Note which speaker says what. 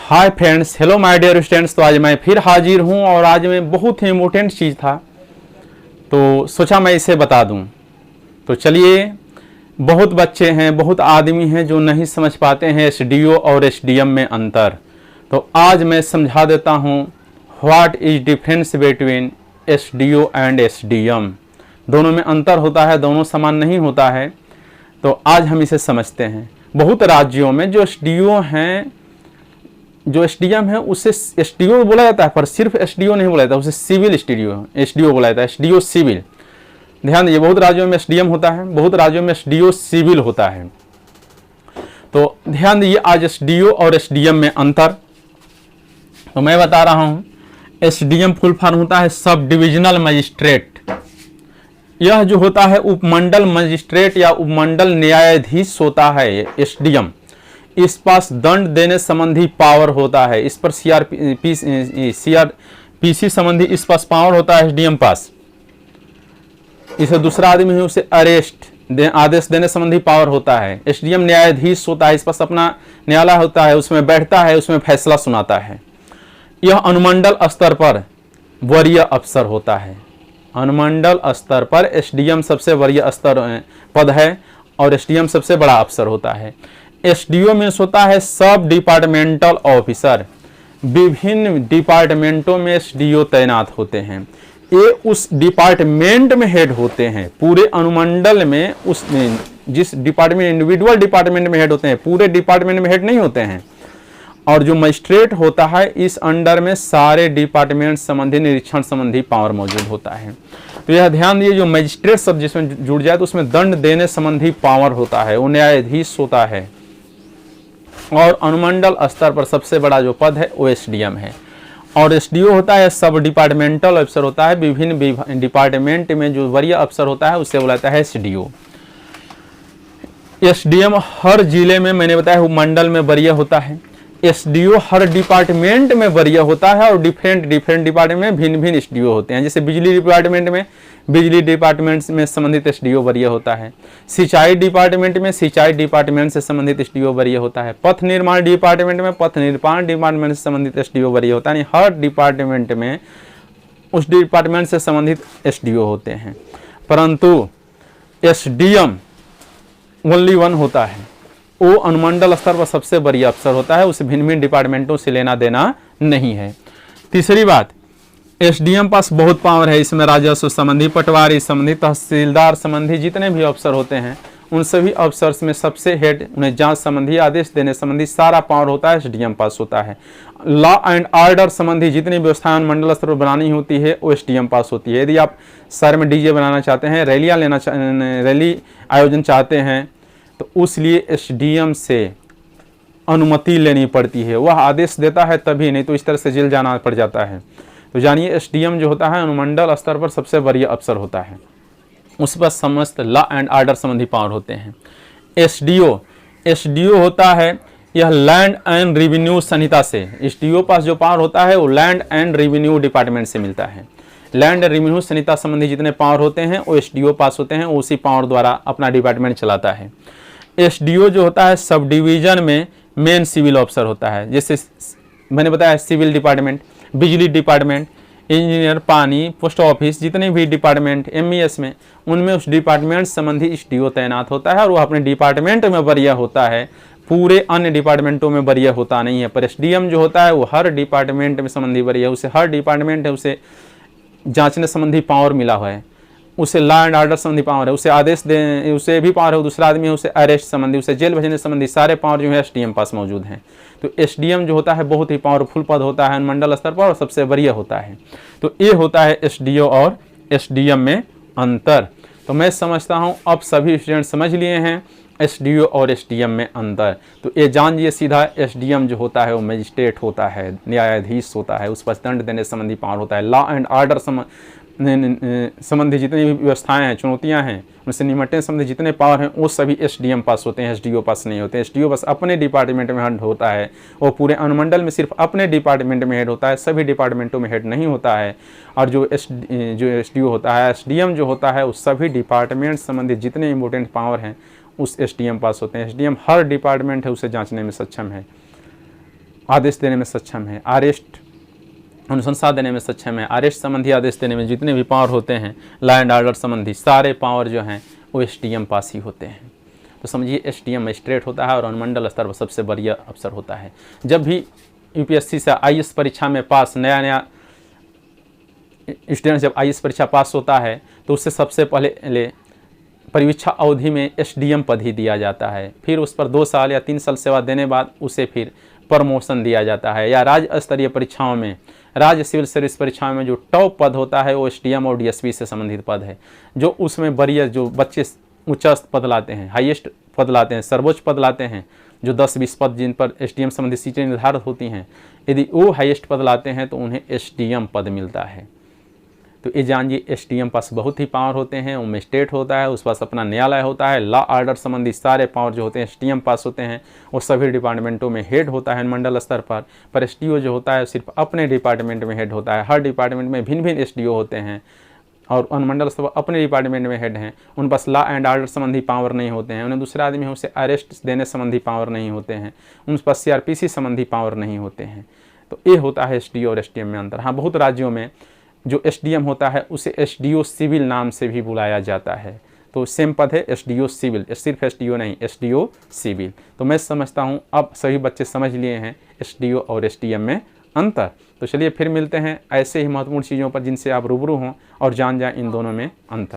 Speaker 1: Hi friends, hello my dear students. तो आज मैं फिर हाजिर हूँ और आज में बहुत ही इम्पोर्टेंट चीज़ था तो सोचा मैं इसे बता दूँ। तो चलिए, बहुत बच्चे हैं, बहुत आदमी हैं जो नहीं समझ पाते हैं एसडीओ और एसडीएम में अंतर। तो आज मैं समझा देता हूँ what is difference between SDO and SDM. दोनों में अंतर होता है, दोनों समान नहीं होता है। तो आज हम इसे समझते हैं। बहुत राज्यों में जो एसडीओ हैं, जो एसडीएम है उसे एसडीओ बोला जाता है, पर सिर्फ एसडीओ नहीं बोला जाता, उसे सिविल एसडीओ बोला जाता है। एसडीओ सिविल, ध्यान दीजिए, बहुत राज्यों में एसडीएम होता है, बहुत राज्यों में एसडीओ सिविल होता है। तो ध्यान दीजिए आज एसडीओ और एसडीएम में अंतर। तो मैं बता रहा हूं, एसडीएम फुल फॉर्म होता है सब डिविजनल मजिस्ट्रेट। यह जो होता है उपमंडल मजिस्ट्रेट या उपमंडल न्यायाधीश होता है एसडीएम। इस पास दंड देने संबंधी पावर होता है, इस पर सीआरपीसी संबंधी इस पास पावर होता है एसडीएम पास। इसे दूसरा आदमी है उसे आदेश देने संबंधी पावर होता है। एसडीएम न्यायाधीश होता है, इस पास अपना न्यायालय होता है, उसमें बैठता है, उसमें फैसला सुनाता है। यह अनुमंडल स्तर पर वरीय अफसर होता है। अनुमंडल स्तर पर एसडीएम सबसे वरीय स्तर पद है और एसडीएम सबसे बड़ा अफसर होता है। एसडीओ मीन्स होता है सब डिपार्टमेंटल ऑफिसर। विभिन्न डिपार्टमेंटों में एसडीओ तैनात होते हैं। ये उस डिपार्टमेंट में हेड होते हैं। पूरे अनुमंडल में उस जिस डिपार्टमेंट, इंडिविजुअल डिपार्टमेंट में हेड होते हैं, पूरे डिपार्टमेंट में हेड नहीं होते हैं। और जो मजिस्ट्रेट होता है, इस अंडर में सारे डिपार्टमेंट संबंधी निरीक्षण संबंधी पावर मौजूद होता है। तो यह ध्यान दिए, जो मजिस्ट्रेट सब जिसमें जुड़ जाए तो उसमें दंड देने संबंधी पावर होता है, वो न्यायाधीश होता है। और अनुमंडल स्तर पर सबसे बड़ा जो पद है वो एसडीएम है। और एसडीओ होता है सब डिपार्टमेंटल अफसर होता है। विभिन्न डिपार्टमेंट में जो वरीय अफसर होता है उससे बुलाता है एसडीओ। एसडीएम हर जिले में, मैंने बताया, उपमंडल में वरीय होता है। एसडीओ हर डिपार्टमेंट में वरीय होता है और डिफरेंट डिपार्टमेंट में भिन्न भिन्न एसडीओ होते हैं। जैसे बिजली डिपार्टमेंट में बिजली डिपार्टमेंट में संबंधित एसडीओ वरीय होता है। सिंचाई डिपार्टमेंट में सिंचाई डिपार्टमेंट से संबंधित एसडीओ वरीय होता है। पथ निर्माण डिपार्टमेंट में पथ निर्माण डिपार्टमेंट से संबंधित एसडीओ वरीय होता है। हर डिपार्टमेंट में उस डिपार्टमेंट से संबंधित एसडीओ होते हैं। परंतु एसडीएम ओनली वन होता है, वो अनुमंडल स्तर पर सबसे वरीय अफसर होता है। उसे भिन्न भिन्न डिपार्टमेंटों से लेना देना नहीं है। तीसरी बात, एसडीएम पास बहुत पावर है। इसमें राजस्व संबंधी, पटवारी संबंधी, तहसीलदार संबंधी जितने भी अफसर होते हैं, उन सभी अफसर्स में सबसे हेड, उन्हें जांच संबंधी, आदेश देने संबंधी सारा पावर होता है एसडीएम पास होता है। लॉ एंड ऑर्डर संबंधी जितनी व्यवस्थाएं मंडल स्तर पर बनानी होती है वो एसडीएम पास होती है। यदि आप शहर में डीजे बनाना चाहते हैं, रैली आयोजन चाहते हैं, तो उस लिए एसडीएम से अनुमति लेनी पड़ती है। वह आदेश देता है तभी, नहीं तो इस तरह से जेल जाना पड़ जाता है। तो जानिए, एसडीएम जो होता है अनुमंडल स्तर पर सबसे वरीय अफसर होता है। उस पर समस्त लॉ एंड ऑर्डर संबंधी पावर होते हैं। एसडीओ होता है, यह लैंड एंड रेवेन्यू संहिता से, एसडीओ पास जो पावर होता है वो लैंड एंड रेवेन्यू डिपार्टमेंट से मिलता है। लैंड एंड रेवेन्यू संहिता संबंधी जितने पावर होते हैं वो एसडीओ पास होते हैं, उसी पावर द्वारा अपना डिपार्टमेंट चलाता है। एसडीओ जो होता है सब डिवीजन में मेन सिविल ऑफिसर होता है। जैसे मैंने बताया, सिविल डिपार्टमेंट, बिजली डिपार्टमेंट, इंजीनियर, पानी, पोस्ट ऑफिस, जितने भी डिपार्टमेंट एमईएस में, उनमें उस डिपार्टमेंट संबंधी एसडीओ तैनात होता है और वो अपने डिपार्टमेंट में वरीय होता है। पूरे अन्य डिपार्टमेंटों में वरीय होता नहीं है। पर एसडीएम जो होता है वो हर डिपार्टमेंट में संबंधी वरीय है। उसे हर डिपार्टमेंट है उसे जांचने संबंधी पावर मिला हुआ है, उसे लॉ एंड ऑर्डर संबंधी पावर है, उसे आदेश दे, उसे भी पावर है। दूसरा आदमी है उसे अरेस्ट संबंधी, उसे जेल भेजने संबंधी सारे पावर जो है एसडीएम पास मौजूद हैं। तो एसडीएम जो होता है बहुत ही पावरफुल पद होता है मंडल स्तर पर और सबसे वरीय होता है। तो ये होता है एसडीओ और एसडीएम में अंतर। तो मैं समझता हूँ अब सभी स्टूडेंट समझ लिए हैं एसडीओ और एसडीएम में अंतर। तो ये जानिए सीधा, एसडीएम जो होता है वो मजिस्ट्रेट होता है, न्यायाधीश होता है, उस पर दंड देने संबंधी पावर होता है। लॉ एंड ऑर्डर संबंधी जितनी भी व्यवस्थाएं हैं, चुनौतियां हैं, उनसे निपटने संबंधी जितने पावर हैं वो सभी एसडीएम पास होते हैं, एसडीओ पास नहीं होते। एसडीओ बस अपने डिपार्टमेंट में हेड होता है, वो पूरे अनुमंडल में सिर्फ अपने डिपार्टमेंट में हेड होता है, सभी डिपार्टमेंटों में हेड नहीं होता है। और जो एसडीओ होता है, एसडीएम जो होता है, वो सभी डिपार्टमेंट संबंधित जितने इंपॉर्टेंट पावर हैं उस एसडीएम पास होते हैं। एसडीएम हर डिपार्टमेंट है उसे जांचने में सक्षम है। आदेश देने में सक्षम है, अरेस्ट अनुशंसा देने में सक्षम है, अरेस्ट संबंधी आदेश देने में जितने भी पावर होते हैं लॉ एंड ऑर्डर संबंधी सारे पावर जो हैं वो एसडीएम पास ही होते हैं। तो समझिए एसडीएम मजिस्ट्रेट होता है और अनुमंडल स्तर पर सबसे बढ़िया अफसर होता है। जब भी यूपीएससी से आईएएस परीक्षा में पास नया स्टूडेंट जब आईएएस परीक्षा पास होता है तो उससे सबसे पहले परीक्षा अवधि में एसडीएम पद ही दिया जाता है। फिर उस पर 2 साल या 3 साल सेवा देने बाद उसे फिर प्रमोशन दिया जाता है। या राज्य स्तरीय परीक्षाओं में, राज्य सिविल सर्विस परीक्षाओं में जो टॉप पद होता है वो एसडीएम और डीएसपी से संबंधित पद है। जो उसमें बढ़िया जो बच्चे ऊंचा पद लाते हैं, हाईएस्ट पद लाते हैं, सर्वोच्च पद लाते हैं, जो 10-20 पद जिन पर एसडीएम संबंधी सीटें निर्धारित होती हैं, यदि वो हाईएस्ट पद लाते हैं तो उन्हें एसडीएम पद मिलता है। तो ये जानिए एसडीएम पास बहुत ही पावर होते हैं, वो मजिस्ट्रेट होता है, उस पास अपना न्यायालय होता है, लॉ ऑर्डर संबंधी सारे पावर जो होते हैं एसडीएम पास होते हैं। वो सभी डिपार्टमेंटों में हेड होता है मंडल स्तर पर एसडीओ जो होता है सिर्फ अपने डिपार्टमेंट में हेड होता है। हर डिपार्टमेंट में भिन्न भिन्न एसडीओ होते हैं और अनुमंडल स्तर पर अपने डिपार्टमेंट में हेड हैं। उन पास लॉ एंड ऑर्डर संबंधी पावर नहीं होते हैं, उन्हें दूसरा आदमी है उसे अरेस्ट देने संबंधी पावर नहीं होते हैं, उन पास सीआरपीसी संबंधी पावर नहीं होते हैं। तो ये होता है एसडीओ और एसडीएम में अंतर। हाँ, बहुत राज्यों में जो एसडीएम होता है उसे एसडीओ सिविल नाम से भी बुलाया जाता है। तो सेम पद है एसडीओ सिविल, सिर्फ एसडीओ नहीं, एसडीओ सिविल। तो मैं समझता हूँ अब सभी बच्चे समझ लिए हैं एसडीओ और एसडीएम में अंतर। तो चलिए फिर मिलते हैं ऐसे ही महत्वपूर्ण चीज़ों पर जिनसे आप रूबरू हों और जान जाएं इन दोनों में अंतर।